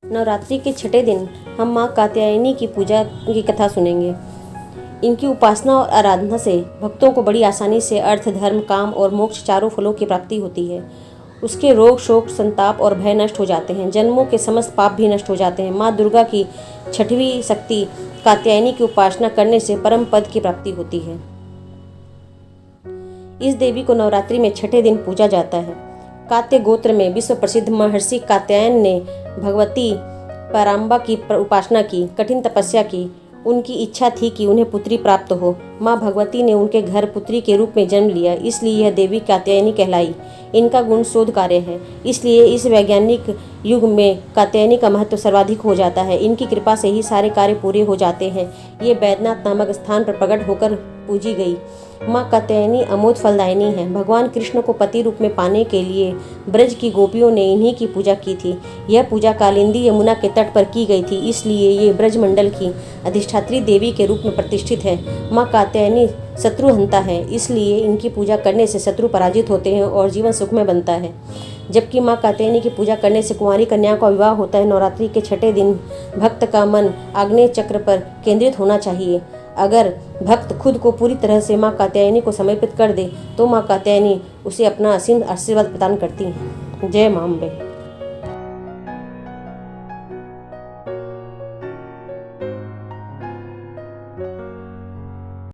नवरात्रि के छठे दिन हम माँ कात्यायनी की पूजा की कथा सुनेंगे। इनकी उपासना और आराधना से भक्तों को बड़ी आसानी से अर्थ, धर्म, काम और मोक्ष चारों फलों की प्राप्ति होती है। उसके रोग, शोक, संताप और भय नष्ट हो जाते हैं। जन्मों के समस्त पाप भी नष्ट हो जाते हैं। माँ दुर्गा की छठवीं शक्ति कात्यायनी की उपासना करने से परम पद की प्राप्ति होती है। इस देवी को नवरात्रि में छठे दिन पूजा जाता है। कात्य गोत्र में विश्व प्रसिद्ध महर्षि कात्यायन ने भगवती पराम्बा की उपासना की, कठिन तपस्या की। उनकी इच्छा थी कि उन्हें पुत्री प्राप्त हो। माँ भगवती ने उनके घर पुत्री के रूप में जन्म लिया, इसलिए यह देवी कात्यायनी कहलाई। इनका गुण शोध कार्य है, इसलिए इस वैज्ञानिक युग में कात्यायनी का महत्व सर्वाधिक हो जाता है। इनकी कृपा से ही सारे कार्य पूरे हो जाते हैं। ये बैद्यनाथ नामक स्थान पर प्रकट होकर पूजी गई। माँ कात्यायनी अमोद फलदायिनी है। भगवान कृष्ण को पति रूप में पाने के लिए ब्रज की गोपियों ने इन्हीं की पूजा की थी। यह पूजा कालिंदी यमुना के तट पर की गई थी, इसलिए ये ब्रज मंडल की अधिष्ठात्री देवी के रूप में प्रतिष्ठित है। माँ कात्यायनी शत्रुहंता है, इसलिए इनकी पूजा करने से शत्रु पराजित होते हैं और जीवन सुखमय बनता है। जबकि माँ कात्यायनी की पूजा करने से कुंवारी कन्या का विवाह होता है। नवरात्रि के छठे दिन भक्त का मन आग्नेय चक्र पर केंद्रित होना चाहिए। अगर भक्त खुद को पूरी तरह से माँ कात्यायनी को समर्पित कर दे तो माँ कात्यायनी उसे अपना असीम आशीर्वाद प्रदान करती हैं। जय मां अम्बे।